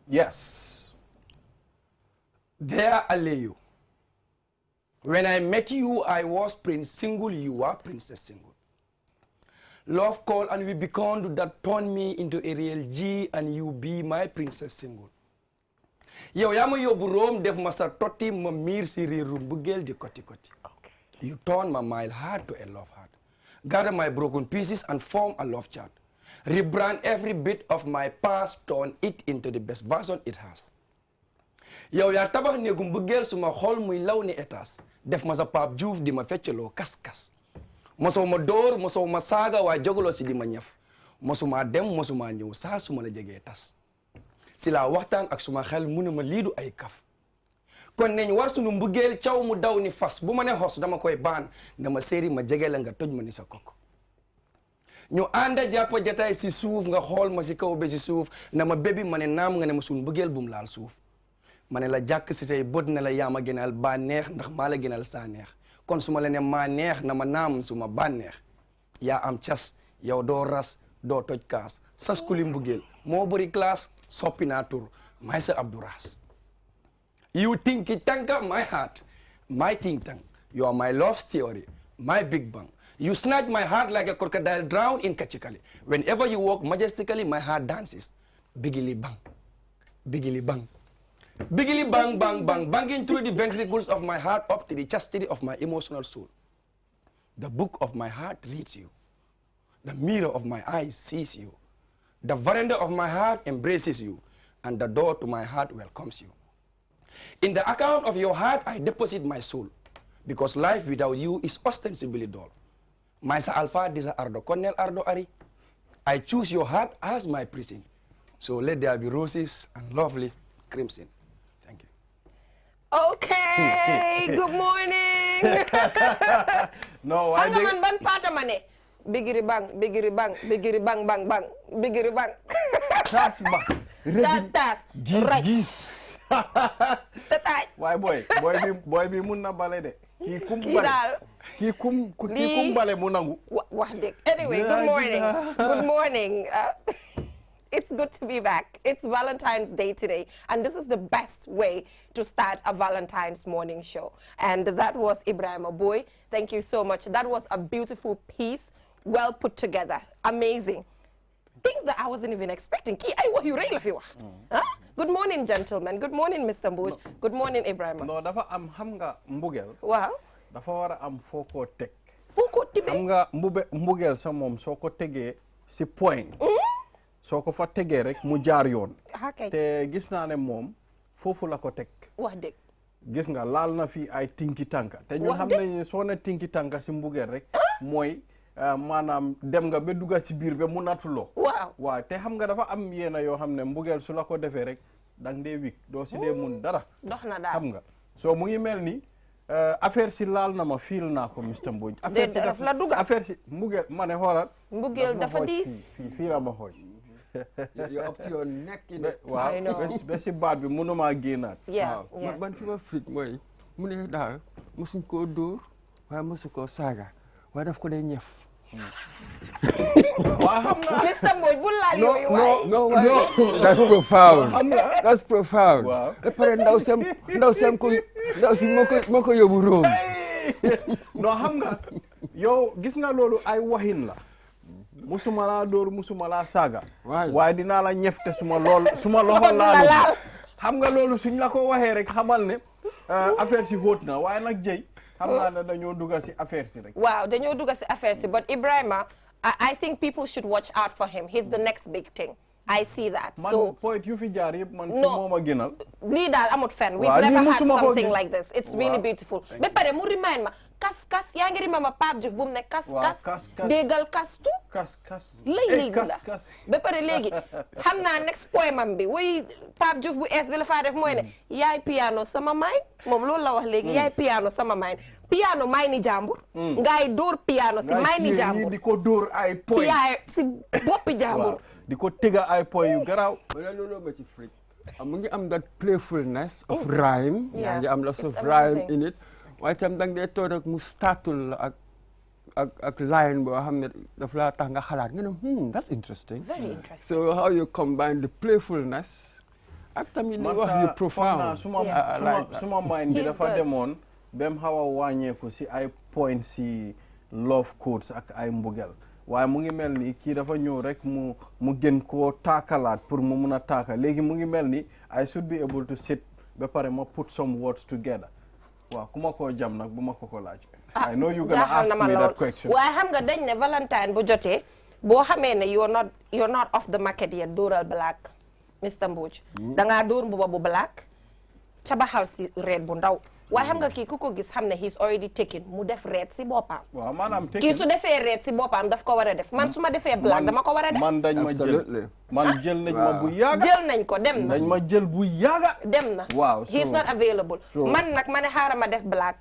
Yes. There, Aleyu. When I met you, I was Prince Single, you are Princess Single. Love called and we became that turned me into a real G and you be my Princess Single. Yow yaa ma yóbbu Rome def ma sa totti ma miir si réerum mbëggeel di koti koti. You turn my mild heart to a love heart. Gather my broken pieces and form a love chart. Rebrand every bit of my past, turn it into the best version it has. Yow yaa tabax néegu mbëggeel suma xol muy law ni étage def ma sa Pape Diouf di ma feccaloo kas-kas. Mosoo ma dóor mosoo ma saaga waaye jogaloo si di ma ñëf mosuma dem mosuma ñëw saa su ma la jegee tas. Si la waxtaan ak suma xel mu ne ma lii du ay kaf kon neñ war sunu mbëggeel caw mu daw ni fas bu ma ne xos dama koy baan dama séeri ma jege la nga toj ma ni sa kok ñu ànda jàpp jataay si suuf nga xool ma si kaw ba si suuf na ma bébi ma ne naam nga ne ma sunu mbëggeel bu mu laal suuf ma ne la jàkk si say bët ne la yaa ma gënal baa neex ndax maa la gënal saa neex kon su ma la ne maa neex na ma naam suma baa neex yaa am cas yow doo ras doo toj kaas sas kuli mbëggeel moo bëri classe soppi naa tur may sa Abdou Ras you think it tanka my heart my think tank you are my love theory my big bang you snatch my heart like a crocodile drowned in Kachikali whenever you walk majestically my heart dances bigily bang bigily bang bigily bang bang bang banging through the ventricles of my heart up to the chastity of my emotional soul. The book of my heart reads you, the mirror of my eyes sees you, the veranda of my heart embraces you, and the door to my heart welcomes you. In the account of your heart, I deposit my soul, because life without you is ostensibly dull. Maisa Alpha Disa Ardo Cornel Ardo Ari, I choose your heart as my prison. So let there be roses and lovely crimson. Thank you. Okay, good morning. No, I think... man ban pata mane. Bigiri bang, bigiri bang, bigiri bang, bang, bang, bigiri bang. Tas bang. Tas. Right. Gis. Tatay. Why boy bi mun na bale de. Ki kum bale. Ki kum bale munangu. Wax dëgg. Anyway, good morning. Good morning. It's good to be back. It's Valentine's Day today, and this is the best way to start a Valentine's morning show. And that was Ibrahim Aboy. Thank you so much. That was a beautiful piece, well put together, amazing. Things that I wasn't even expecting. Good morning, gentlemen. Good morning, Mr. Mbouch. Good morning, Ibrahim. No, dafa am xam nga mbugel. Wow. Dafa wara am foko tek. Foko tibe. Xam nga mbugel sa mom soko tege si point. Soko fa tege rek mu jaar yoon. Te gis naa ne moom foofu la ko teg. Wax dëgg. Gis nga laal na fi ay tinki tanka. Te ñu xam nañu soo ne tinki tanka si mbugel rek. Mooy maanaam dem nga ba dugga si biir ba mu natuloo. Waaw te xam nga dafa am yéena yoo xam ne mbugel su la ko defee rek dang dee wik doo si dee mun dara. Dox na daal xam nga soo mu ngi mel ni affaire si laal na ma fiil naa ko Mr. Mbodj. affaire si mbugel ma ne xoolal. mbugel dafa diis fii la ma xooj. You're up to your neck in it. Wow, ba si baat bi mënuma génnaat. waaw man fi ma frit mooy mu ne daal mosuñ koo dóor waaye mosu koo saaga waaye daf ko dee ñëf. waaw xam nga Mr. Mbodj bu laal yooyu waaye. no that's profound. That's profound. ba pare ndaw si moo ko yóbbu Rome. non xam nga yow gis nga loolu ay waxin la. musuma laa dóor musuma laa saaga. waaye dinaa la ñefte suma loxo laal. xam nga loolu suñ la ko waxee rek xamal ne affaire si hóot na waaye nag jëy xam naa ne dañoo dugga si affaire si rek. waaw dañoo dugga si affaire si but Ibrahima I think people should watch out for him. He's the next big thing. I see that. Man, point you fi jaar yëpp man mooma gënal. Lii daal amut fen. We've never had something like this. It's really beautiful. Ba pare mu remind ma kas yaa ngi remember Pape Diouf bu mu ne kas déggal kastu. kas léegi la ba pare léegi xam naa next poem am bi woy Pape Diouf bu ees bi la faa def mooy ne yaay piano sama maay moom loolu la wax léegi yaay piano sama maay piano may ni jàmbur ngay dóor piano si may ni jàmbur di ko dóor ay point si boppi jàmbur di ko tega ay point yu garaaw wala loolu ma ci freak mu ngi am that playfulness of rhyme yaa ngi am lots of rhyme in it waaye tam dang dee toog rek mu startul la ak line boo xam ne daf laa tax nga xalaat nga ne that's interesting. Very interesting. So how you combine the playfulness ak tamit li wax yu profound. suma mind bi dafa demoon bem xaw a wàññeeku si ay point si love quotes ak ay mbugel waaye mu ngi mel ni kii dafa ñëw rek mu gën koo taakalaat pour mu mun a taaka léegi mu ngi mel ni I should be able to sit ba pare ma put some words together waaw ku ma koo jam nag bu ma ko laaj. I know you gonna ask me that question. waaye xam nga dañ ne Valentine bu jotee boo xamee ne you're not off the market yet dóoral black Mr Mbodj dangaa dóor mbuba bu black cabaxal si red bu ndaw waaye xam nga kii ku ko gis xam ne he's already taken mu def red si boppam. waaw maanaam kii su defee red si boppam daf ko war a def man su ma defee black dama ko war a def. man dañ ma jël man jël nañ ma bu yaaga. jël nañ ko dem na dañ ma jël bu yaaga. dem na waaw he's not available. man nag ma ne xaaral ma def black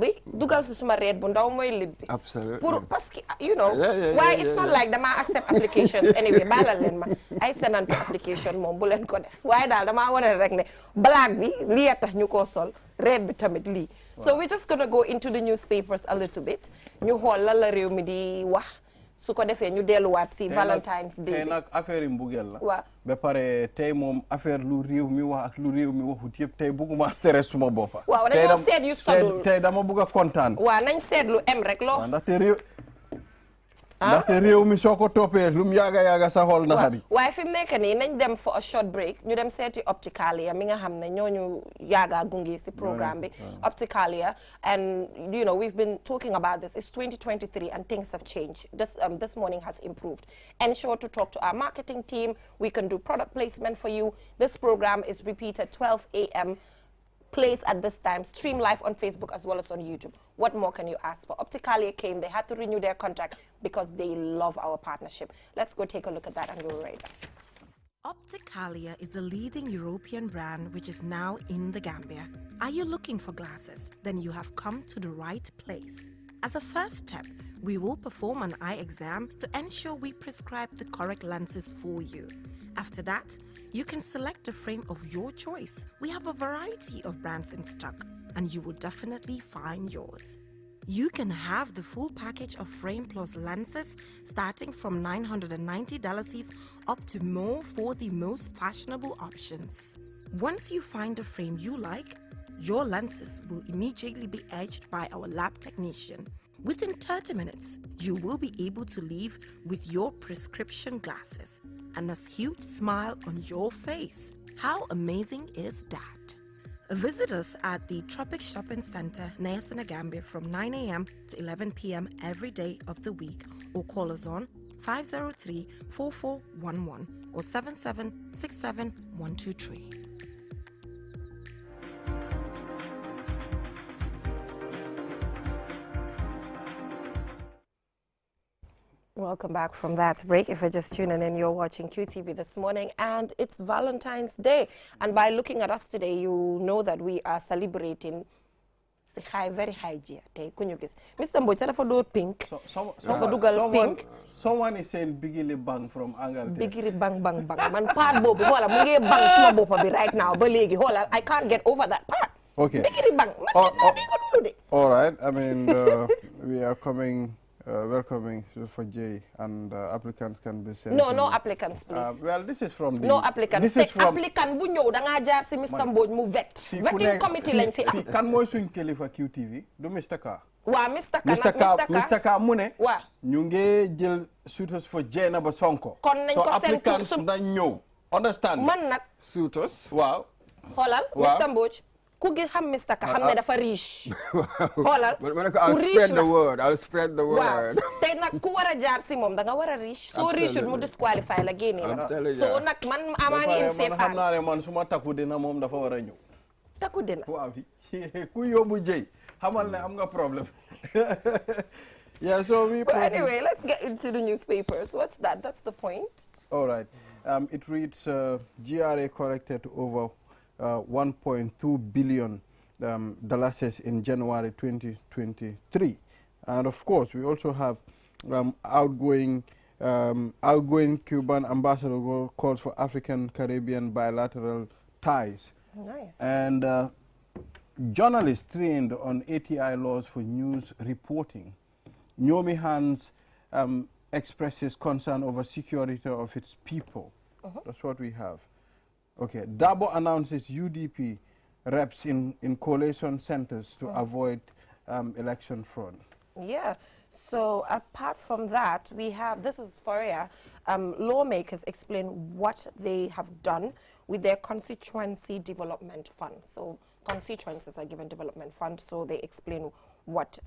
bi dugal si suma red bu ndaw mooy lib bi. absolutely pour parce que you know. waaye it's not like dama accept applications anyway baalal leen ma ay senante application moom bu leen ko def waaye daal damaa wane rek ne black bi lii a tax ñu koo sol red bi tamit lii. so we're just gonna go into the newspapers a little bit ñu xool lan la réew mi di wax su ko defee ñu delluwaat si Valentine's Day tey nag affaire yi mbugeel la. waaw ba pare tey moom affaire lu réew mi wax ak lu réew mi waxut yëpp tey bugguma stress suma boppa. waaw dañoo seet yu sodul tey dama bugg a kontaan. waaw nañ seet lu em rek loo. ndaxte réew mi soo ko toppee lu mu yaaga sa xol na xari. waaye fi mu nekk nii nañ dem for a short break ñu dem seeti Opticalia mi nga xam ne ñooñu yaaga gunge si programme bi. Opticalia and you know we've been talking about this. It's 2023 and things have changed. This morning has improved. Ensure to talk to our marketing team. We can do product placement for you. This program is repeated 12 a.m. plays at this time, stream live on Facebook as well as on YouTube. What more can you ask for? Opticalia came, they had to renew their contract because they love our partnership. Let's go take a look at that and we'll be right back. Opticalia is a leading European brand which is now in the Gambia. Are you looking for glasses? Then you have come to the right place. As a first step, we will perform an eye exam to ensure we prescribe the correct lenses for you. After that, you can select a frame of your choice. We have a variety of brands in stock, and you will definitely find yours. You can have the full package of frame plus lenses starting from $990 up to more for the most fashionable options. Once you find a frame you like, your lenses will immediately be edged by our lab technician. Within 30 minutes, you will be able to leave with your prescription glasses and a huge smile on your face. How amazing is that? Visit us at the Tropic Shopping Center near Senegambia from 9 a.m. to 11 p.m. every day of the week or call us on 503-4411 or 7767-123. Welcome back from that break. If you're just tuning in, you're watching QTV this morning, and it's Valentine's Day. And by looking at us today, you know that we are celebrating very high year. Mr. Mbodj, dafa do pink. Dafa dugal pink. Someone is saying Bigili Bang from Angleterre. Bigili Bang Bang Bang. Man part bobu hola mu ngi bang suma bopa bi right now ba legi hola I can't get over that part. Okay. Bigili Bang. All right. I mean we are coming welcoming for Jay and applicants can be sent. No applicants, please. Well, this is from the... No applicants. This is from... Applicant bu ñëw da nga jaar si Mr. Mbodj mu vet. Vetting committee lañ fi am. Kan mooy suñ kilifa QTV du Mr. Ka. Waa Mr. Ka mu ne. Waa. ñu ngi jël suitors for Jaynaba Sonko. Kon nañ ko seen tur applicants nañ ñëw. Understand? Man nag. Suitors. Waaw. Xoolal Mr. Mbodj. Ku gis xam Mr. Ka xam ne dafa riche. Xoolal. I'll spread the word. I'll spread the word. Waaw. Tey nag ku war a jaar si moom da nga war a riche. So riche mu disqualify la génne la. So nag man amaa ngi in safe hands. Xam naa ne man suma takku dina moom dafa war a ñëw. Takku dina. Waaw. Ku yóbbu Jay xamal ne am nga problème. Yeah, so we... Well, anyway, let's get into the newspapers. What's that? That's the point. All right. It reads, GRA collected over 1.2 billion dollars in January 2023. And of course, we also have outgoing Cuban ambassador calls for African-Caribbean bilateral ties. Nice. And journalists trained on ATI laws for news reporting. Nyomi Hans expresses concern over security of its people. That's what we have. Okay, Dabo announces UDP reps in collation centers to avoid election fraud. Yeah. So apart from that, we have, this is Foria, lawmakers explain what they have done with their constituency development fund. So constituencies are given development fund, so they explain what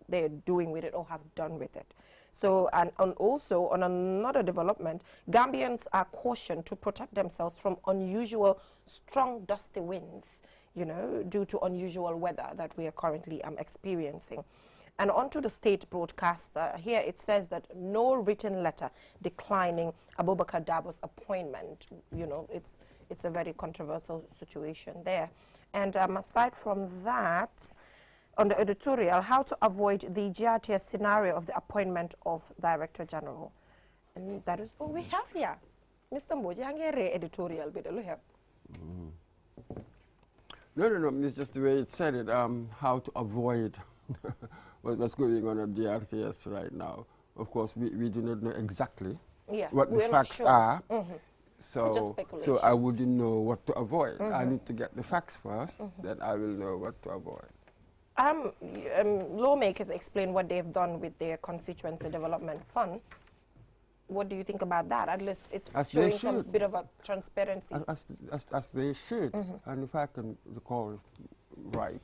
they're doing with it or have done with it. So, and also on another development, Gambians are cautioned to protect themselves from unusual strong dusty winds, you know, due to unusual weather that we are currently experiencing. And onto the state broadcaster, here it says that no written letter declining Abubakar Dabo's appointment. You know, it's a very controversial situation there. And aside from that, on the editorial, how to avoid the GRTS scenario of the appointment of Director General. And that is what we have here. Mr. Mboji, editorial bit. No, it's just the way it said it, how to avoid what's going on at the RTS right now. Of course, we do not know exactly what the facts are. So I wouldn't know what to avoid. I need to get the facts first, then I will know what to avoid. Lawmakers explain what they've done with their constituency development fund. What do you think about that? At least it's showing some bit of a transparency. As they should. And if I can recall right,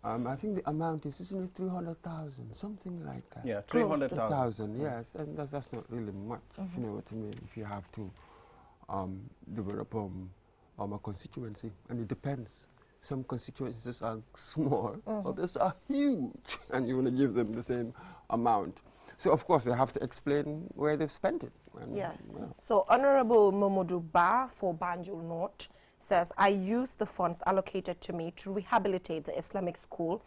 I think the amount is, isn't it 300,000, something like that? Yeah, 300,000. Yes, and that's not really much, if you know what I mean, if you have to develop a constituency, and it depends. Some constituencies are small, others are huge, and you want to give them the same amount. So, of course, they have to explain where they've spent it. Yeah. So, Honorable Momodu Ba for Banjul North says, I used the funds allocated to me to rehabilitate the Islamic school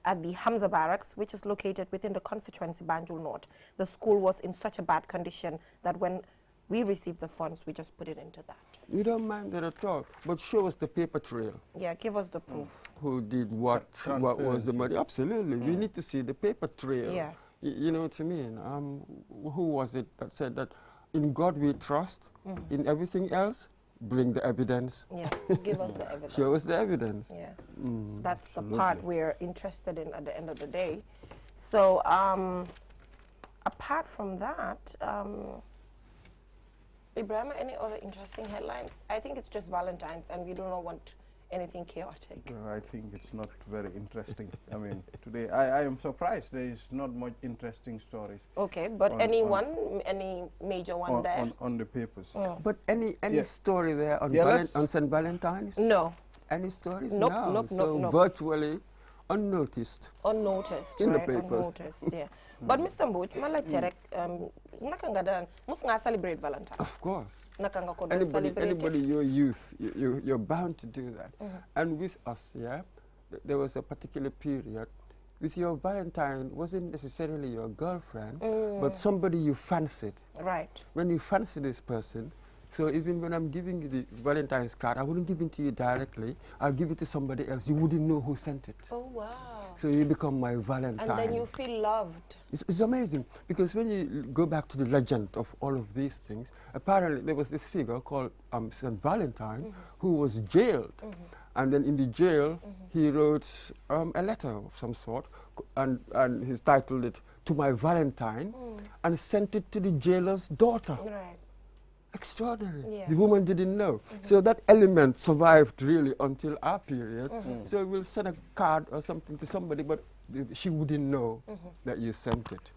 at the Hamza Barracks, which is located within the constituency Banjul North. The school was in such a bad condition that when we received the funds, we just put it into that. We don't mind that at all, but show us the paper trail. Yeah, give us the proof. Who did what was the money? Absolutely. We need to see the paper trail. Yeah. You know what I mean? Who was it that said that in God we trust, in everything else, bring the evidence. Yeah, give us the evidence. Show us the evidence. Yeah, that's the part we're interested in at the end of the day. So, apart from that, Ibrahim, any other interesting headlines? I think it's just Valentine's and we do not want anything chaotic. I think it's not very interesting. I mean, today I am surprised there is not much interesting stories. Okay, but any major one there? On the papers. But any story there on, on St. Valentine's? No. Any stories? Nope, no. Nope, so nope. virtually unnoticed. Unnoticed, in right? the papers. Unnoticed, yeah. But Mr. Mbouch, ma laajte rek, naka nga daan mus nga celebrate Valentine? Of course. Naka nga ko doon celebrate? Anybody your youth, you're bound to do that. And with us, yeah, there was a particular period. With your Valentine, wasn't necessarily your girlfriend, but somebody you fancied. Right. When you fancy this person, so even when I'm giving you the Valentine's card, I wouldn't give it to you directly. I'll give it to somebody else. You wouldn't know who sent it. Oh, wow. So you become my Valentine. And then you feel loved. It's amazing, because when you go back to the legend of all of these things, apparently there was this figure called St. Valentine who was jailed. And then in the jail, he wrote a letter of some sort, and he's titled it, To My Valentine, and sent it to the jailer's daughter. Right. Extraordinary. Yeah. The woman didn't know. So that element survived really until our period. So we'll send a card or something to somebody, but she wouldn't know that you sent it.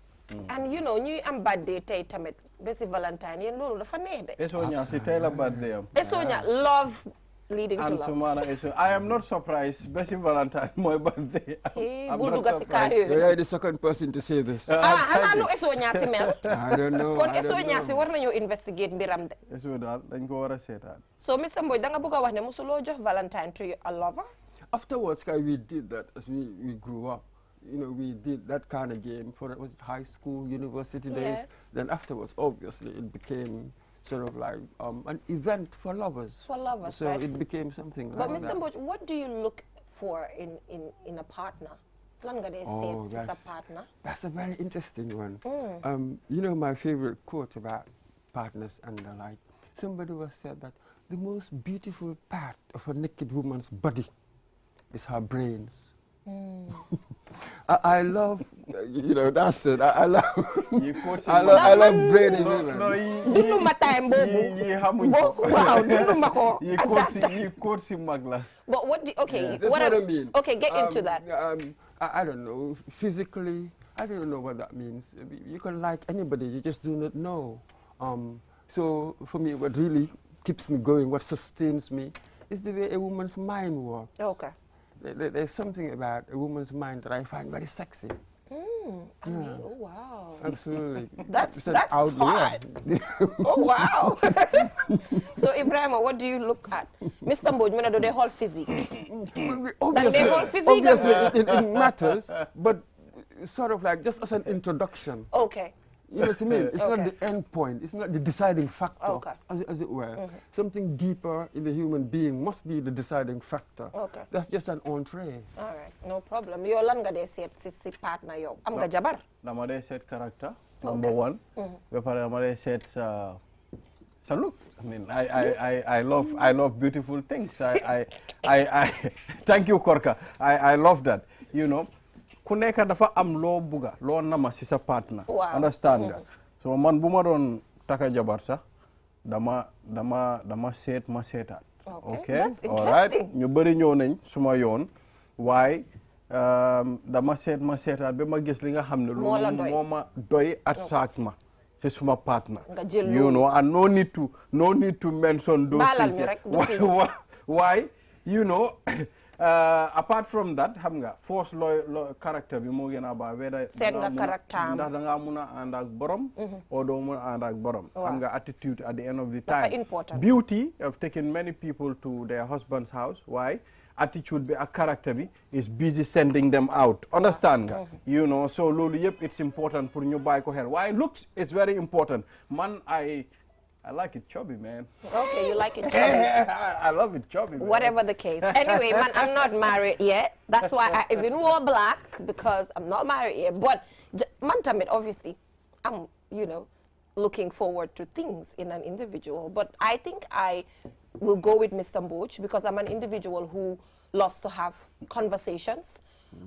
And you know, ñu am birthday tay tamit bési Valentine yéen loolu dafa neex de. Esoña si tey la birthday am. Esoña love leading to love. Sumana I am not surprised. Bési Valentine my birthday. I'm not surprised. You're the second person to say this. Xanaa nu Esoña si mel. I don't know. Kon Esoña si war nañu investigate mbiram de. Eso daal dañ ko war a seetaan. So Mr. Mbodj da nga bëgg a wax ne musuloo jox Valentine to a lover? Afterwards, we did that as we grew up. You know, we did that kind of game for, was it high school, university days? Then afterwards, obviously, it became sort of like an event for lovers. For lovers, so right? it became something but like that. But Mr. Mbodj, what do you look for in a partner? Lan nga dee seet si sa partner? That's a very interesting one. You know, my favorite quote about partners and the like, somebody was said that the most beautiful part of a naked woman's body is her brains. I love, you know, that's it. I love, I love brainy women. Dundu ma time bobu. Wow, dundu ma ko. But what do, okay, that's what I mean. Okay, get into that. I don't know, physically, I don't know what that means. You can like anybody, you just do not know. So for me, what really keeps me going, what sustains me, is the way a woman's mind works. Okay. There's something about a woman's mind that I find very sexy. I mean, oh wow. Absolutely. That's hard. Oh wow. So Ibrahim, what do you look at? Mr. Mboj, do they hold physique? Obviously it matters, but sort of like just as an introduction. Okay. You know what I mean? It's not the end point. It's not the deciding factor, Okay. as it were. Something deeper in the human being must be the deciding factor. Okay. That's just an entree. All right, no problem. Yo lan nga de set si partner yow. Am nga jabar? Dama de set character, number one. Bepare dama de set sa look. I mean, I love beautiful things. I thank you, Korka. I love that. You know. Ku nekk dafa am loo buga loo nama si sa partner. Understand nga? So man bu ma doon taka jabar sax dama seet ma seetaat. Okay, all right. ñu bëri ñëw nañ suma yoon waaye dama seet ma seetaat ba ma gis li nga xam ne loolu moo ma doy attract ma si suma partner. You know, and no need to mention those things. Why? You know. Apart from that, xam nga force looy character bi moo gën a baax whether seet nga character am ndax da ngaa mun a ànd ak borom or doo mun a ànd ak borom xam nga attitude at the end of the time important. Beauty have taken many people to their husband's house. Why? Attitude bi ak character bi is busy sending them out. Understand nga? You know, so loolu yëpp it's important pour ñu bàyyi ko xel. Why? Looks is very important. Man, I like it chubby, man. Okay, you like it chubby. I love it chubby, man. Whatever the case. Anyway, man, I'm not married yet. That's why I even wore black, because I'm not married yet. But, man, Tamit, obviously, I'm, you know, looking forward to things in an individual. But I think I will go with Mr. Mboj, because I'm an individual who loves to have conversations.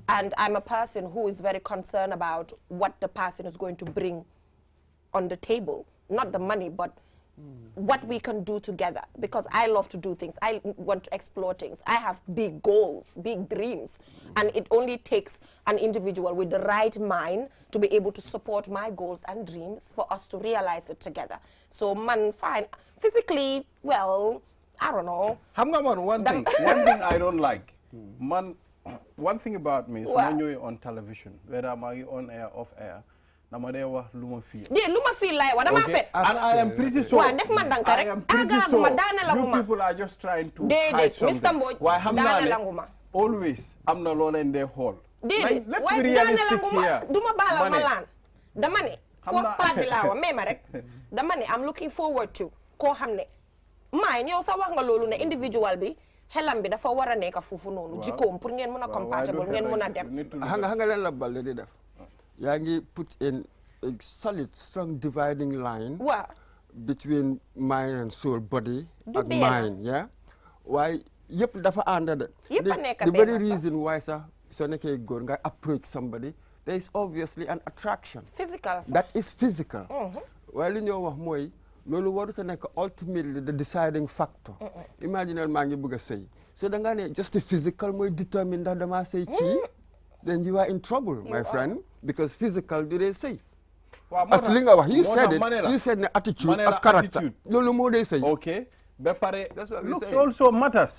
And I'm a person who is very concerned about what the person is going to bring on the table. Not the money, but what we can do together, because I love to do things. I want to explore things. I have big goals, big dreams, and it only takes an individual with the right mind to be able to support my goals and dreams for us to realize it together. So, man, fine. Physically, well, I don't know. One thing I don't like. Man, one thing about me is when you're on television, whether I'm on air, off air, Namadewa luma feel. Yeah, luma feel like what am I? And I am pretty sure. I am pretty sure you people are just trying to hide something. Mr. Mboj, why Hamna always I'm not alone in their hall. Let's be realistic here. Duma bala malan. The money. First part bilawa memarek. The money I'm looking forward to. Ko hamne. Mine yow sa wax nga lolu ne individual bi xelam bi dafa wara nek fofu nonu jikom pour ngeen mëna compatible ngeen mëna dem. Hanga len la balé di def. Yangi put in a solid, strong dividing line between mind and soul, body and mind, yeah? Why? Yep, dafa under the very reason why, sir, so neke go and approach somebody, there is obviously an attraction. Physical, sir. That is physical. Well, in your way, lolu waruta nek ultimately the deciding factor. Imagine a man you buga say. So dangane just the physical moy determine that the man say key. Then you are in trouble, my friend, because physical, do they say? You said it. You said the attitude, a character. No more they say. Okay. That's what we say. Looks also matters.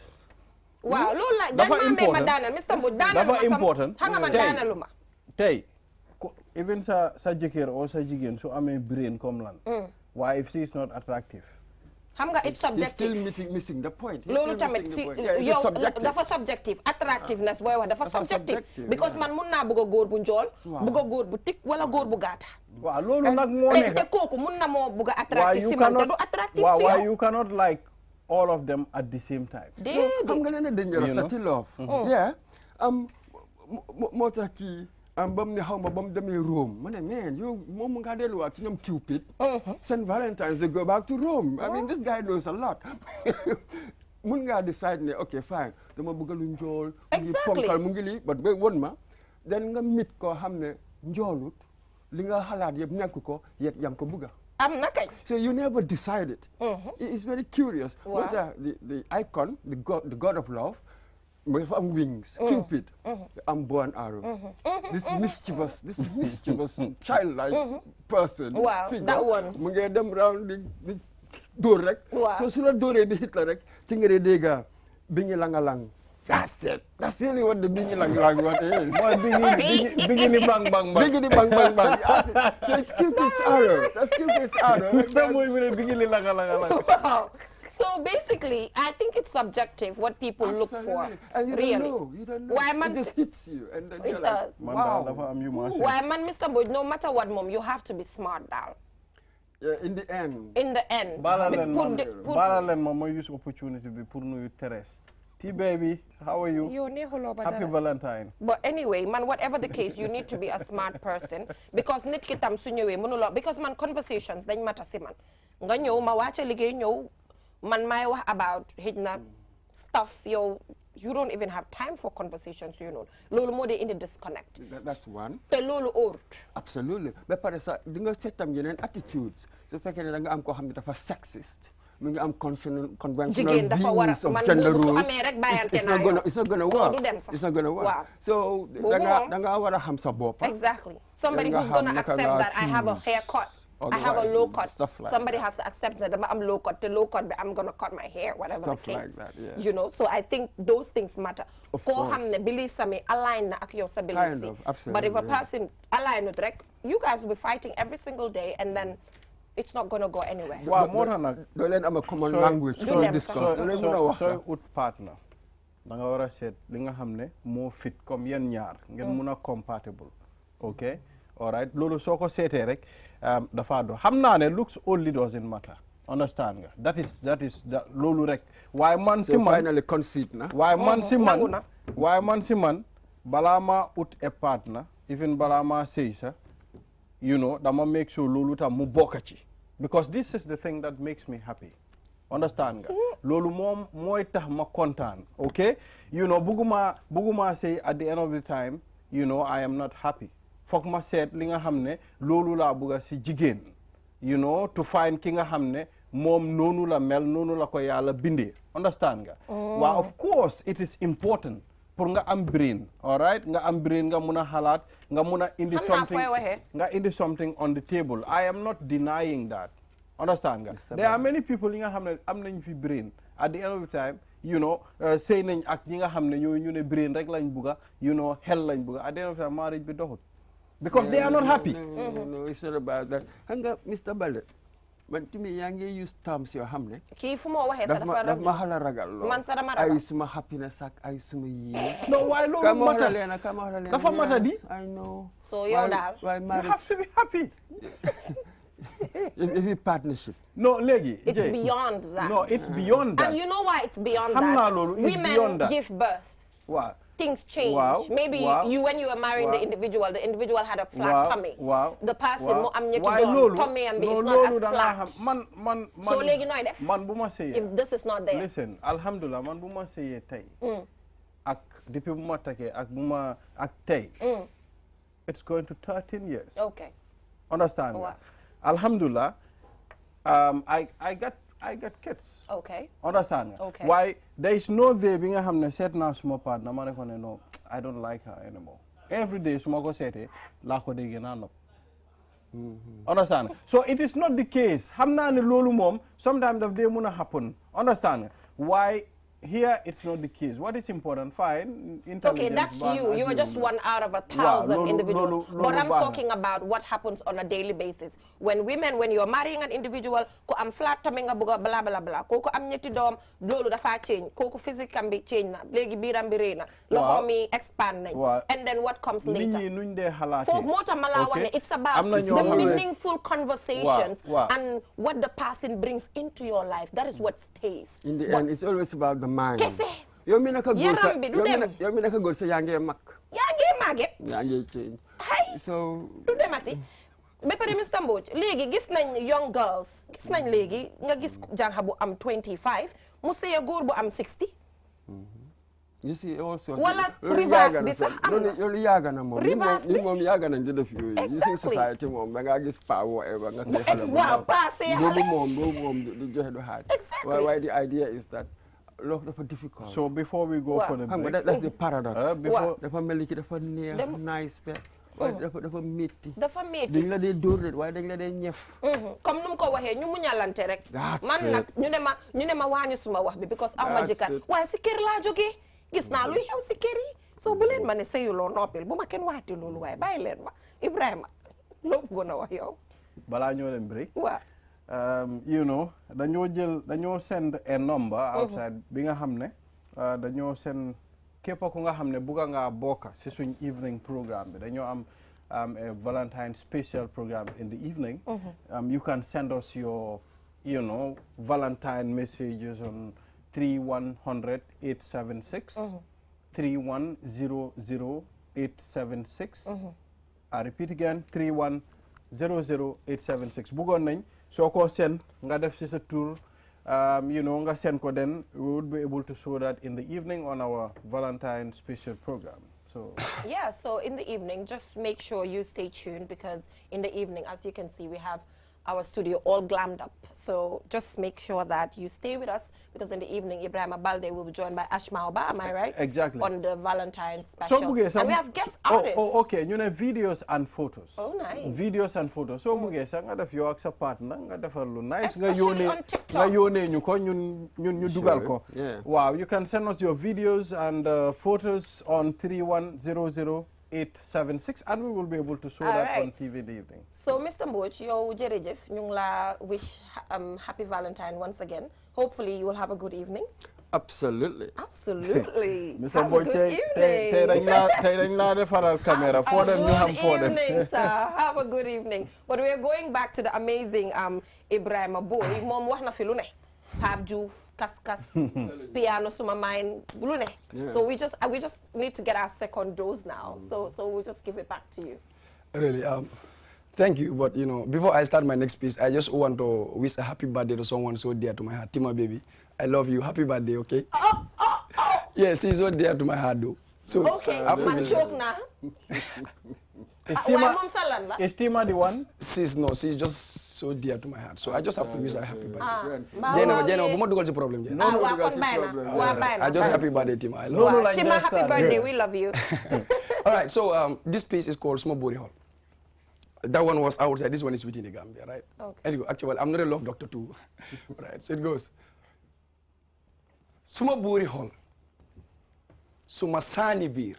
Wow, look like that man made Madana, Mr. Budana. That's important. Hang on, Madana Luma. Tay, even sa jikir or sa jigin, so I'm a brain come land. Why if she is not attractive? It's subjective. He's still missing the point. Dafa subjective. Attractiveness boy dafa subjective. Because man mun na bugo góor bu njool, bugo góor bu tik wala góor bu gàtta. Waaw loolu nag moo nekk. Te kooku mun na moo buga attractive si man te du attractive si yow. Why you cannot like all of them at the same time. I'm gonna dangerous love. Yeah. Moo tax kii bam ne xaw ma ba mu demee Rome ma ne man yow moom mu ngaa delluwaat ci ñoom Cupid Saint Valentine's they go back to Rome I mean this guy knows a lot mun ngaa decide ne ok fine dama bëgg lu njool mu ngi ponkal mu ngi lii but ba won ma dan nga mit koo xam ne njoolut li nga xalaat yëpp nekk ko yet yaa ngi ko bëgga am na kay. So you never decided. It's very curious. Wow. The icon, the god of love, with wings, Cupid, bow and arrow. This mischievous, childlike person. Wow, figure, that one. mu ngi dem round the door rek. Wow. So su la dooree di hit la rek ci nga dee dégg bingi langalang. That's it. That's really what the bingi langalang what is. Bingini bang bang bang. Bingini bang bang bang. Yes. So it's Cupid's arrow. That's Cupid's arrow. Wow. So basically, I think it's subjective what people look for. And you really. don't know. You don't know. Why man? It just hits you, and then It you're does. like, wow. Why man, Mr. Boyd? No matter what, mom, you have to be smart, Dal. Yeah, in the end. In the end. Balalen mama use opportunity be pour nous Teres. T-baby, how are you? Happy Valentine. But anyway, man, whatever the case, you need to be a smart person because nit ki tam su ñëwee mënuloo because man conversations dañ mata si man nga ñëw ma wàcce liggéey ñëw man may wax about xëj na stuff yow you don't even have time for conversations you know loolu moo dee indi disconnect. That's one. te loolu óorut. Absolutely. ba pare sax di nga seet tam yeneen attitudes su fekkee ne da nga am koo xam ne dafa sexist. mu ngi am conventional views of gender roles. It's not gonna work. It's not gonna work. Wow. So da nga war a xam sa bopp. Exactly. Somebody who's gonna accept that I have a haircut. I have a low cut. Somebody has to accept that I'm low cut. The low cut, I'm gonna cut my hair, whatever the case. Like that, yeah. You know, so I think those things matter. Of course. Believe me, align na your stability. Kind of, absolutely. But if a person align with rek, you guys will be fighting every single day, and then it's not gonna go anywhere. Wow, more than that. Don't let them a common language for discuss. So ut partner. Da nga wara set li nga xamne mo fit comme yeen ñaar ngeen mëna compatible. Okay? All right, lolu soko sété rek dafa do xamna ne looks only doesn't matter. Understand nga? That is lolu rek. Why man si man finally concede na. Why man si man bala ma ut a partner, even bala ma sey sa, you know, dama make sure lolu tam mu bokka ci. Because this is the thing that makes me happy. Understand nga? Lolu mom moy tax ma kontaan. Okay? You know, buguma say at the end of the time, you know, I am not happy. Fok ma seet li nga xam ne loolu laa bëgga si jigéen you know to find ki nga xam ne moom noonu la mel noonu la ko yàlla bindee understand nga waaw of course it is important pour nga am brain all right nga am brain nga mun a xalaat nga mun a indi something on the table I am not denying that understand nga there are many people yi nga xam ne am nañ fi brain at the end of the time you know sëy nañ ak ñi nga xam ne ñooy ñu ne brain rek lañ bëgga you know xel lañ bëgga at the end of the time marriage bi doxut because they are not happy. No, it's not about that. Hanga, Mr. Ballet, man to me, yaa ngi use terms yoo xam ne. kii fu ma waxee sax dafa daf ma xala ragal lool. man sax dama ragal ay suma happiness ak ay suma yéene. No, waaye loolu matters. Dafa matter di. I know. So yow daal. You have to be happy. If partnership. No, léegi. It's beyond that. No, it's beyond that. And you know why it's beyond Xam naa that? loolu, it's beyond Women that. give birth. Waaw. Things change. Wow. Maybe you when you were marrying the individual had a flat tummy. The person mo am ñetti doom tummy am bi is not as flat. Man So léegi nooy def? Man bu ma sëyee. If this is not there. Listen, alhamdulillah man bu ma sëyee tey. Ak depuis bu ma takkee ak bu ma ak tey. It's going to 13 years. Okay. Understand? Wow. Alhamdulillah, I got kids. Okay. Understand? Okay. Why there is no day being a hamne set now small partner man ko no I don't like her anymore. Every day small ko sete la ko de gena no. Understand? So it is not the case. Hamna ne lolu mom sometimes the day muna happen. Understand? Why here it's not the case. What is important? Fine. Okay, that's you. You are just one out of 1,000 individuals. But I'm talking about what happens on a daily basis. When you're marrying an individual, ko am flat tummy nga buga blah blah blah. Koko am ñetti doom, lolu dafa change. Koko physique am bi change na. Legi biram bi reena. Loxo mi expand nañ. And then what comes later? Nuñ de xalaté. For mota mala wane, it's about the meaningful conversations and what the person brings into your life. That is what stays. In the end, it's always about the mind. Kese. Yow mi naka góor sa yaa ngi mag. yaa ngi màgget. yaa ngi change. so du demati. ba pare Mr Mbodj léegi gis nañ young girls gis nañ léegi nga gis jànq bu am 25 mu sëy góor bu am 60. you see also. wala reverse bi sax am na loolu yàgg na moom. reverse bi ñun moom yàgg nañ ci def yooyu. using society moom da ngaa gis pa whatever nga say xale. waaw pa say xale boobu moom du joxe du xaaj. exactly why the idea is that love dafa difficult. So before we go for the xam nga break, that's the paradox. before dafa mel ni ki dafa neex nice pe. waaye dafa métti. dafa métti dañ la dee dóor de waaye dañ la dee ñef. comme nu mu ko waxee ñu muñalante rek. That's man nag ñu ne ma wàññi suma wax bi because aw ma jëkkër waaye si kër laa jógee gis naa luy xew si kër yi soo bu leen ma ne sëyuloo noppil bu ma kenn waati loolu waaye bàyyi leen ma Ibrahima loo bëggoon a wax yow. balaa ñoo dem break. waaw. You know dañoo send a number outside bi nga xam ne dañoo send képp ku nga xam ne bugga ngaa bokka si suñ evening programme bi dañoo am a Valentine special programme in the evening. You can send us your Valentine messages on 3100876 3100876. I repeat again 3100876 buggoon nañ soo ko send nga def si sa tour nga send ko then we would be able to show that in the evening on our Valentine special program. So yeah, so in the evening just make sure you stay tuned because in the evening as you can see we have our studio all glammed up. So just make sure that you stay with us because in the evening Ibrahima Balde will be joined by Ashma Oba, am I right? Exactly. On the Valentine special. So and we have guest artists. Oh, okay. Videos and photos. Oh, nice. Videos and photos. So buggee sax nga def yow ak sa partner nga defal lu nice nga Especially on TikTok. yónnee ñu ko ñun ñu dugal ko. Wow, you can send us your videos and photos on 3100876 and we will be able to show that on TV in the evening. So Mr Mbodj, yow jërëjëf ñu ngi la wish happy Valentine once again. Hopefully you will have a good evening. Absolutely. Absolutely. Mr Mbodj, tey dañ la defaral camera for them ñu xam for them. Good evening, sir. Have a good evening. But we are going back to the amazing Ibrahima Boy. Moom wax na fi lu ne. Pape Diouf, kas piano suma mine lu ne. So we just need to get our second dose now. So we'll just give it back to you. Really, thank you. But before I start my next piece, I just want to wish a happy birthday to someone so dear to my heart, Tima baby. I love you. Happy birthday, okay? Yes, she's so dear to my heart, though. So okay, man joke na. Is Tima the one? She's just so dear to my heart. So I just have to wish her happy birthday. Jenna, bu ma dugal ci problème Jenna. I just happy birthday, Tima. I love you. Tima, happy birthday. We love you. All right, so this piece is called Suma Buri Hall. That one was outside. This one is within the Gambia, right? Okay. Anyway, actually, I'm not a love doctor too. Right, so it goes. Suma Buri Hall. Suma Sani Bir.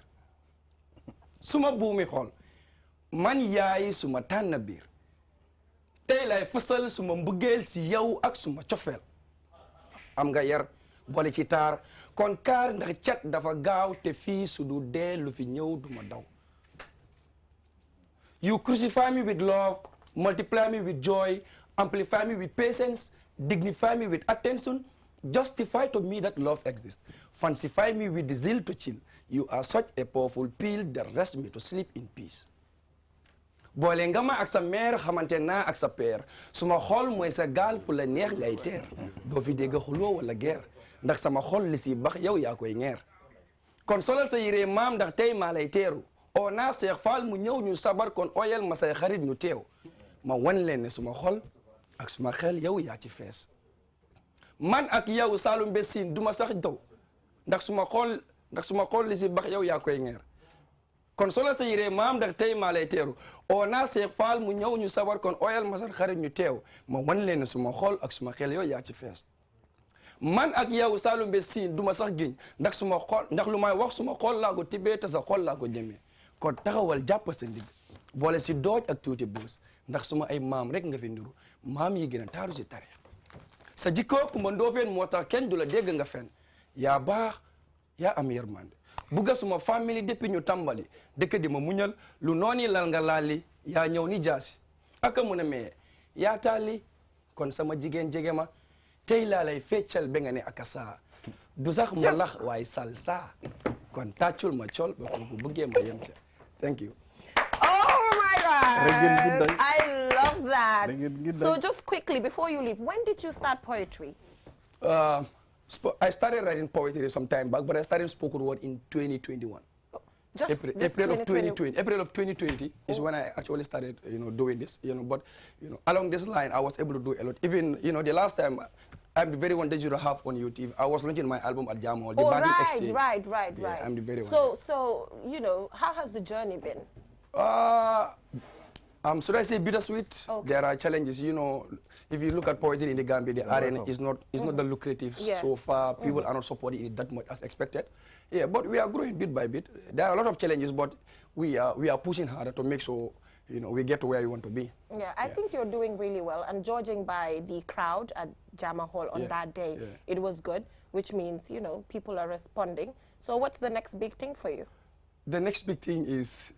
Suma Bumi Hall. Man yaay suma tànn biir. Tey lay fësal suma mbëggeel si yow ak suma cofeel. Am nga yar boole ci taar kon kaar ndax cat dafa gaaw te fii su du dee lu fi ñëw duma daw. You crucify me with love, multiply me with joy, amplify me with patience, dignify me with attention, justify to me that love exists, fancify me with the zeal to chill. You are such a powerful pill that rests me to sleep in peace. Boole nga ma ak sa mère xamante naa ak sa père suma xol mooy sa gaal pour la neex ngay teer doo fi dégg xuloo wala guerre ndax sama xol li si bax yow yaa koy ngeer kon solal sa yére maam ndax tey maa lay teeru oo naa Seex Faal mu ñëw ñu sabar kon oyal ma say xarit ñu teew ma wan leen ne suma xol ak suma xel yow yaa ci fees man ak yow Saalum be Siin duma sax daw ndax suma xol li si bax yow yaa koy ngeer kon solo sa yére maam ndax tey maa lay teeru oo naa Seex Faal mu ñëw ñu sabar kon oyal ma say xarit ñu teew ma wan leen ne suma xol ak suma xel yow yaa ci fees man ak yow Saalum be Siin duma sax giñ ndax suma xol ndax lu may wax suma xol laa ko tibbee te sa xol laa ko jëmee kon taxawal jàpp sa ndig boole si dooj ak tuuti boos ndax suma ay maam rek nga fi nduru maam yi gën a taaru si tarix sa jikkoo Kumba Ndoofeen moo tax kenn du la dégg nga fen yaa baax yaa am yërmande bugga suma famille depuis ñu tàmbali dëkk di ma muñal lu nooni lal nga laali yaa ñëw ni jaasi aka mun a maye yaa taali kon sama jigéen jege ma tey laa lay feccal ba nga ne aka saa du sax mbalax waaye salsa kon tàccul ma col ba fu bëggee ma yem ca. Thank you. Oh my God! I I love that. So just quickly before you leave, when did you start poetry? I started writing poetry some time back, but I started spoken word in 2021. April of 2020. April of 2020 is when I actually started, doing this. But along this line, I was able to do a lot. Even, the last time, I'm the very one that you have on YouTube. I was launching my album at Jam Hall, the Battle Exchange. Right. Yeah, I'm the very one. So, how has the journey been? Should I say bittersweet? Okay. There are challenges. If you look at poetry in the Gambia, the arena is not that lucrative so far. People are not supporting it that much as expected. Yeah, but we are growing bit by bit. There are a lot of challenges, but we are pushing harder to make sure we get to where we want to be. Yeah, I think you're doing really well. And judging by the crowd at Jama Hall on that day, it was good, which means people are responding. So what's the next big thing for you? The next big thing is.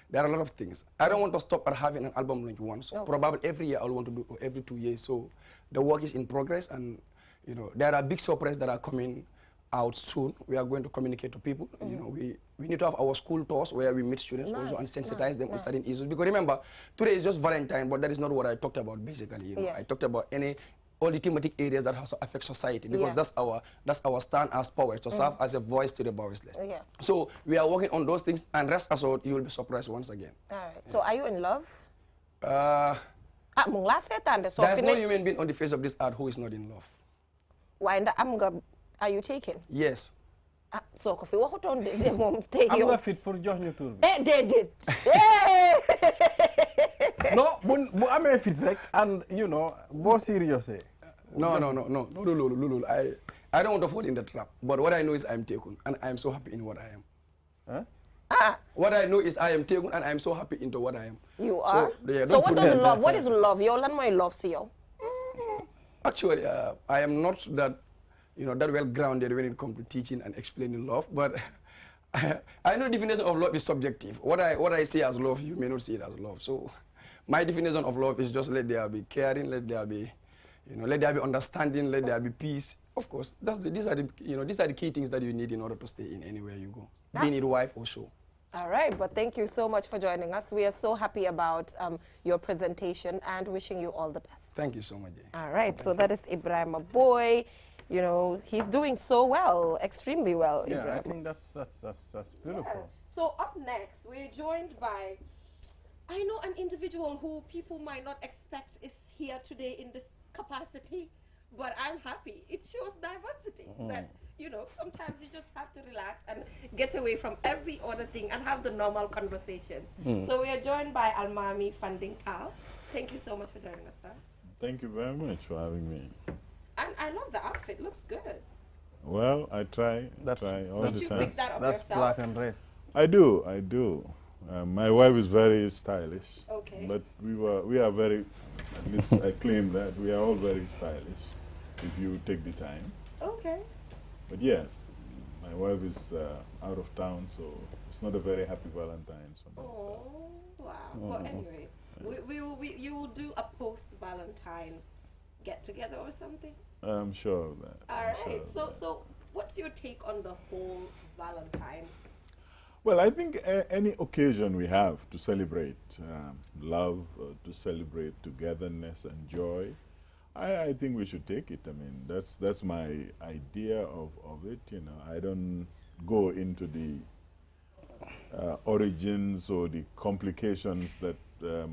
There are a lot of things. I don't want to stop at having an album launch once. Okay. Probably every year I'll want to do, every 2 years. So the work is in progress, and there are big surprises that are coming out soon. We are going to communicate to people. We need to have our school tours where we meet students also and sensitize them on certain issues. Because remember, today is just Valentine, but that is not what I talked about basically. I talked about all the thematic areas that also affect society, because that's our stand as poets, to serve as a voice to the voiceless. So we are working on those things, and rest assured, you will be surprised once again. All right. So are you in love? There's no human being on the face of this earth who is not in love. Why are you taken? Yes. So coffee, what on the mom take you? I'm fit for join you tour. They did. No, I'm fit like, and more serious. No. I don't want to fall in the trap. But what I know is I'm taken, and I'm so happy in what I am. Huh? What I know is I am taken, and I'm so happy into what I am. You are. So what does love? What is love? Your land my love, see you. Actually, I am not that. That well grounded when it comes to teaching and explaining love, but I know the definition of love is subjective. What I see as love, you may not see it as love. So my definition of love is just let there be caring, let there be, let there be understanding, let there be peace. Of course, these are the key things that you need in order to stay in anywhere you go, being it wife or so. All right, but thank you so much for joining us. We are so happy about your presentation and wishing you all the best. Thank you so much, Jay. All right, so that is Ibrahim Boy. He's doing so well, extremely well. Yeah, Ibrahim. I think that's beautiful. So up next, we're joined by, I know, an individual who people might not expect is here today in this capacity, but I'm happy. It shows diversity that, sometimes you just have to relax and get away from every other thing and have the normal conversations. So we are joined by Almami Funding Tal. Thank you so much for joining us, sir. Thank you very much for having me. And I love the outfit. Looks good. Well, I try all the time. Did you pick that up That's yourself? black and red. I do. My wife is very stylish. Okay. But we are very, at least I claim that we are all very stylish if you take the time. Okay. But yes, my wife is out of town, so it's not a very happy Valentine's for me. Oh, wow. Well, anyway, you will do a post-Valentine get-together or something? I'm sure of that. All right. So what's your take on the whole Valentine? Well, I think any occasion we have to celebrate love, to celebrate togetherness and joy, I think we should take it. I mean, that's my idea of it. I don't go into the origins or the complications that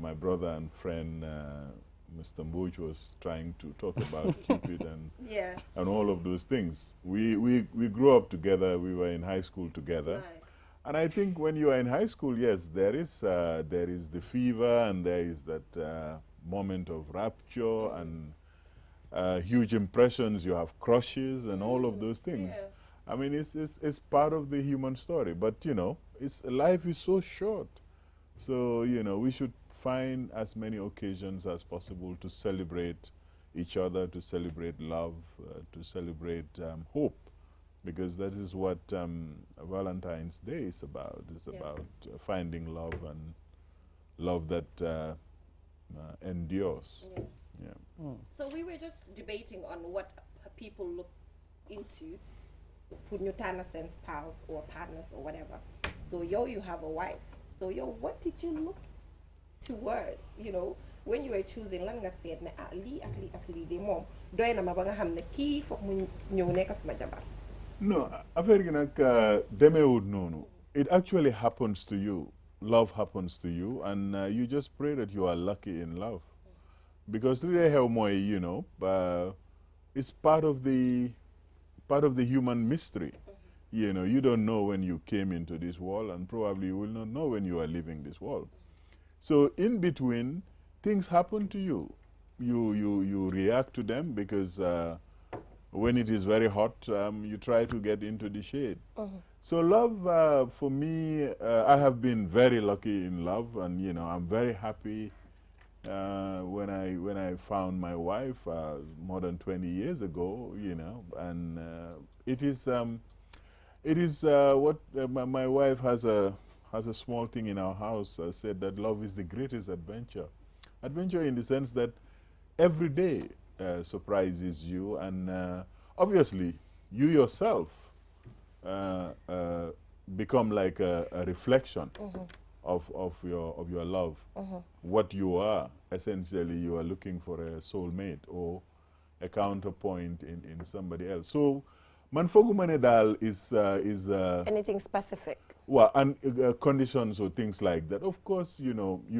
my brother and friend Mr. Mbuch was trying to talk about Cupid and all of those things. We grew up together. We were in high school together. Nice. And I think when you are in high school, yes, there is the fever, and there is that moment of rapture and huge impressions. You have crushes and all of those things. Yeah. I mean, it's part of the human story. But, life is so short. So, we should find as many occasions as possible to celebrate each other, to celebrate love, to celebrate hope, because that is what Valentine's Day is about. It's about finding love, and love that endures. So we were just debating on what people look into put ñu tànn seen spouse or partners or whatever. So you have a wife. So what did you look towards, when you were choosing lan nga seet ne lii ak lii de moom doy na ma ba nga xam ne kii foog mu ñëw nekk suma jabar. No, affaire gi nag demeewut noonu. It actually happens to you. Love happens to you, and you just pray that you are lucky in love. Because li dee xew mooy, it's part of the human mystery. You don't know when you came into this world, and probably you will not know when you are leaving this world. So in between, things happen to you. You react to them because when it is very hot, you try to get into the shade. So love, for me, I have been very lucky in love, and I'm very happy when I found my wife more than 20 years ago. And it is what my wife has a small thing in our house. Said that love is the greatest adventure. Adventure in the sense that every day surprises you, and obviously you yourself become like a reflection of your love. What you are, essentially, you are looking for a soulmate or a counterpoint in somebody else. So, man foguma ne dal is anything specific. Well, and conditions or things like that. Of course, you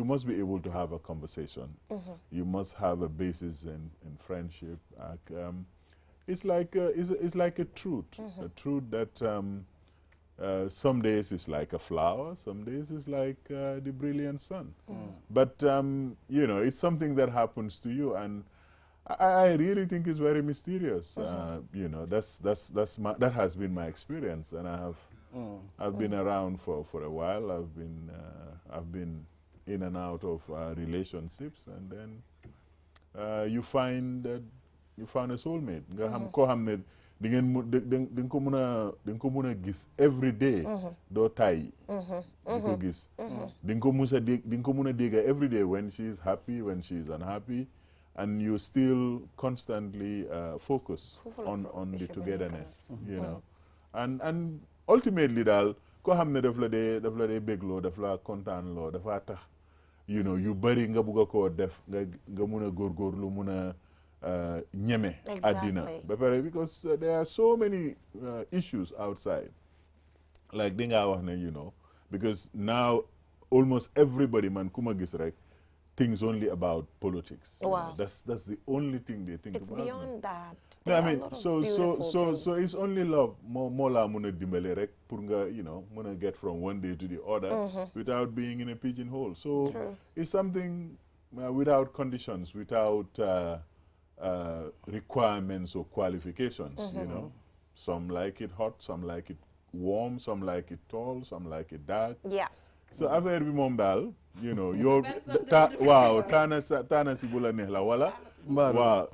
must be able to have a conversation. You must have a basis in friendship. It's like a truth, a truth that some days is like a flower, some days is like the brilliant sun. But it's something that happens to you, and I really think it's very mysterious. That has been my experience, and I've been around for a while. I've been in and out of relationships, and then you find that you found a soulmate. Nga xam koo xam ne di nga ko mën a gis every day. doo tàyyi di ko gis. di nga ko mën a dégg every day when she is happy, when she is unhappy, and you still constantly focus on the togetherness. And ultimately daal koo xam ne daf la dee bégloo, daf la kontaanloo, dafa tax yu bari nga bugg a koo def nga mun a góorgóorlu mun a ñeme àddina ba pare, because there are so many issues outside, like di nga wax ne because now almost everybody man ku ma gis rek thinks only about politics. Wow. That's the only thing they think it's about. It's beyond that. No, I mean, so it's only love. More la muna dimbale rek pour nga, muna get from one day to the other without being in a pigeonhole. So True. It's something without conditions, without requirements or qualifications. Some like it hot, some like it warm, some like it tall, some like it dark. Yeah. So affaire bi moom daal, yow waaw taana si bu la neex la wala waaw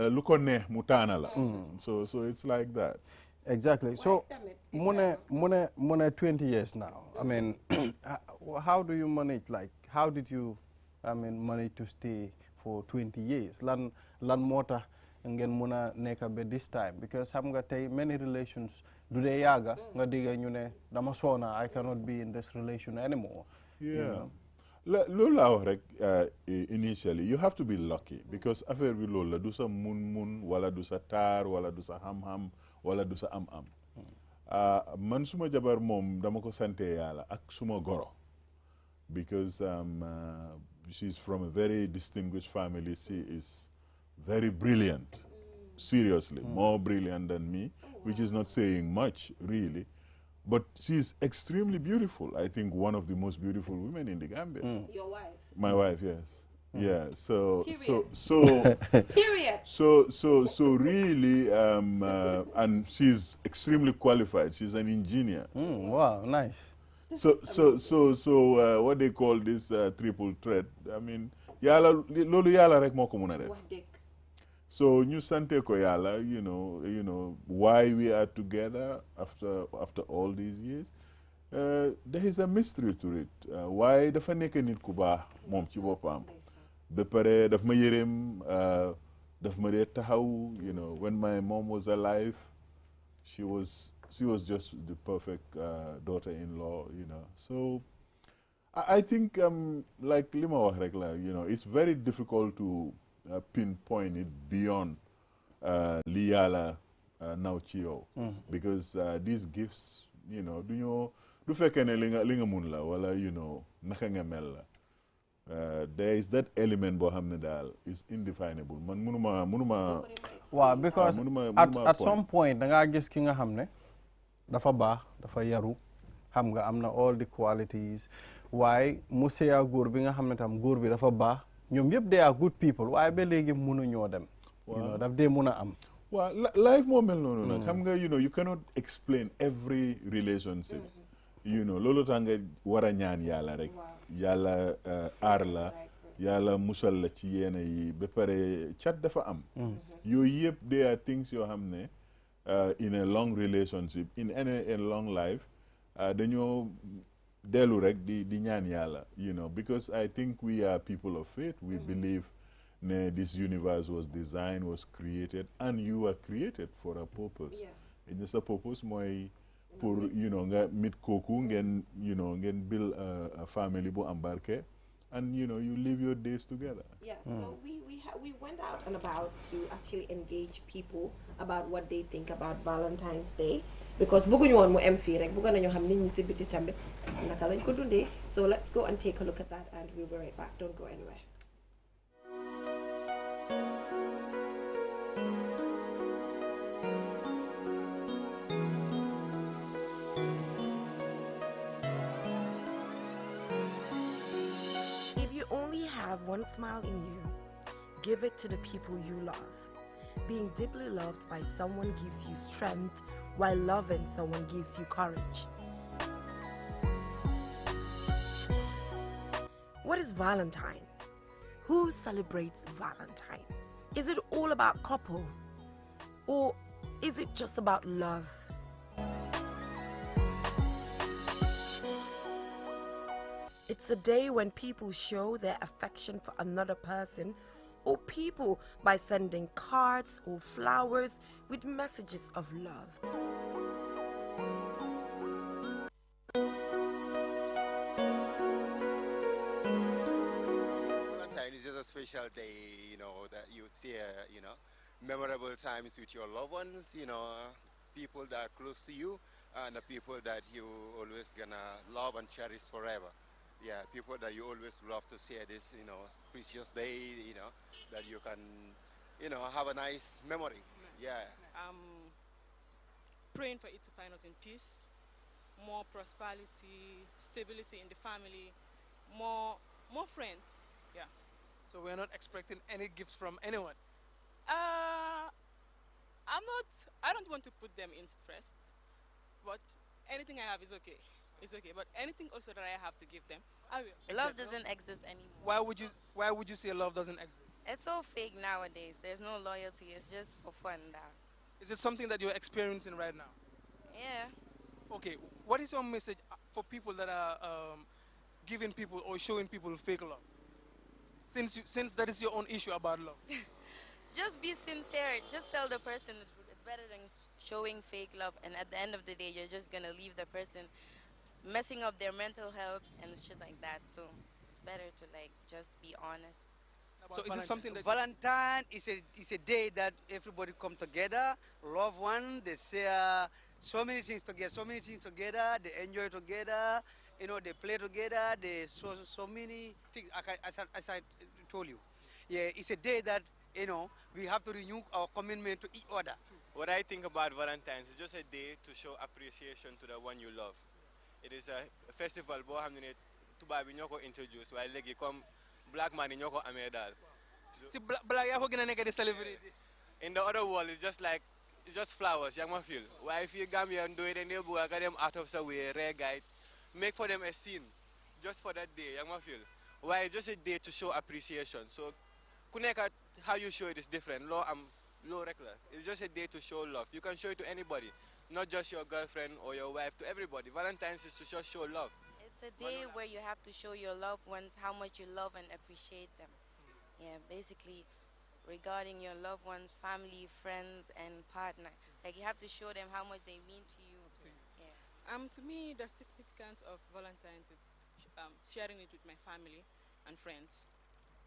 lu ko neex mu taana la. So it's like that. Exactly. So mune 20 years now. I mean, how do you manage? Like, how did you, manage to stay for 20 years? Lan mota ngeen muna nekk ba this time, because xam nga tey many relations do they yaga nga diga ñu ne dama sona, I cannot be in this relation anymore. Yeah. Loolu laa wax rek initially you have to be lucky, because affaire bi loolu la du sa mun wala du sa taar wala du sa xam-xam wala du sa am-am. Man suma jabar moom dama ko sante yàlla ak suma goro, because she's from a very distinguished family. She is very brilliant, seriously, more brilliant than me, which is not saying much, really. But she's extremely beautiful. I think one of the most beautiful women in the Gambia. Your wife? My wife, yes. Yeah, Period. So really, and she's extremely qualified. She's an engineer. Wow, nice. So what they call this triple threat, I mean, lolu yàlla rek moo ko mën a def. So ñu sante ko yàlla, you know why we are together after all these years. There is a mystery to it. Why dafa nekk nit ku baax moom ci boppam. Ba pare daf ma yërëm, daf ma dee taxaw, when my mom was alive, she was just the perfect daughter-in-law, you know. So I think like Lima wax rek la, you know, it's very difficult to pinpoint it beyond li Yàlla naw ci yow, because these gifts, you know, du fekkee ne li nga mun la wala, you know, naka nga mel la. There is that element boo xam ne daal is indefinable. Man munuma waaw because at some point da ngaa gis ki nga xam ne dafa baax dafa yaru, xam nga am na all the qualities, waaye mu seya góor bi nga xam ne tam góor bi dafa baax, ñoom yëpp they are good people, waaye ba léegi mënuñoo dem. you know, daf dee mun a am. waaw life moo mel noonu nag. xam nga, you know, you cannot explain every relationship. you know, loolu tax nga war a ñaan yàlla rek. yàlla aar la, yàlla musal la ci yenn yi ba pare cat dafa am. yooyu yëpp they are things yoo xam ne in a long relationship, in a long life, dañoo dellu rek di ñaan yàlla, you know, because I think we are people of faith. We believe this universe was designed, was created, and you were created for a purpose. And just a purpose mooy pour, you know, nga meet kooku ngeen, you know, ngeen build a family bu embarqué, and, you know, you live your days together. Yeah, so we went out and about to actually engage people about what they think about Valentine's Day, because bëgguñu woon mu em fii rek, bëgg nañu xam nit ñi si biti tamit naka lañ ko dundee. So let's go and take a look at that, and we'll be right back. Don't go anywhere. If you only have one smile in you, give it to the people you love. Being deeply loved by someone gives you strength, while loving someone gives you courage. What is Valentine? Who celebrates Valentine? Is it all about couple? Or is it just about love? It's a day when people show their affection for another person or people by sending cards or flowers with messages of love. Valentine is just a special day, you know, that you share, you know, memorable times with your loved ones, you know, people that are close to you, and the people that you always gonna love and cherish forever. Yeah, people that you always love to share this, you know, precious day, you know, that you can, you know, have a nice memory. Yeah. Praying for it to find us in peace, more prosperity, stability in the family, more friends. Yeah. So we're not expecting any gifts from anyone. I don't want to put them in stress, but anything I have is okay. It's okay, but anything also that I have to give them, I will. Love doesn't exist anymore. Why would you say love doesn't exist? It's so fake nowadays. There's no loyalty. It's just for fun now. Is it something that you're experiencing right now? Yeah. Okay, what is your message for people that are giving people or showing people fake love? Since that is your own issue about love. Just be sincere. Just tell the person the truth. It's better than showing fake love, and at the end of the day, you're just gonna leave the person messing up their mental health and shit like that. So it's better to like just be honest. So is it something that Valentine is a day that everybody come together, love one, they share so many things together, they enjoy together, you know, they play together, they so many things, as I told you. Yeah, it's a day that, you know, we have to renew our commitment to each other. What I think about Valentine's is just a day to show appreciation to the one you love. It is a festival bo xamné tuba bi ñoko introduce way légui comme black man ñoko amé dal. Si black ya ko gëna nek di celebrate. In the other world it's just flowers, yak ma feel. Why if you Gambian do it and they buga dem out of the way rare guide, make for them a scene just for that day, yak ma feel. Why it's just a day to show appreciation. So ku nek how you show it is different. Low regular. It's just a day to show love. You can show it to anybody, not just your girlfriend or your wife, to everybody. Valentine's is to just show love. It's a day where you have to show your loved ones how much you love and appreciate them. Yeah, basically regarding your loved ones, family, friends, and partner. Like you have to show them how much they mean to you. Yeah. To me, the significance of Valentine's is sharing it with my family and friends.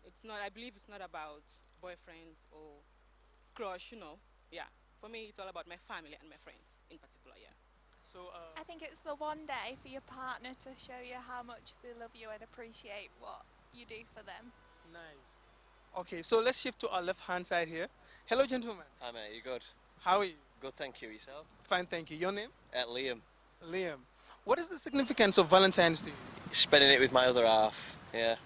It's not. I believe it's not about boyfriends or crush. You know. Yeah. For me, it's all about my family and my friends in particular. Yeah. So I think it's the one day for your partner to show you how much they love you and appreciate what you do for them. nice. Okay, so let's shift to our left-hand side here. Hello, gentlemen. Hi mate, you good? How are you? Good, thank you. Yourself? Fine, thank you. Your name? Liam. Liam. What is the significance of Valentine's to you? Spending it with my other half, yeah.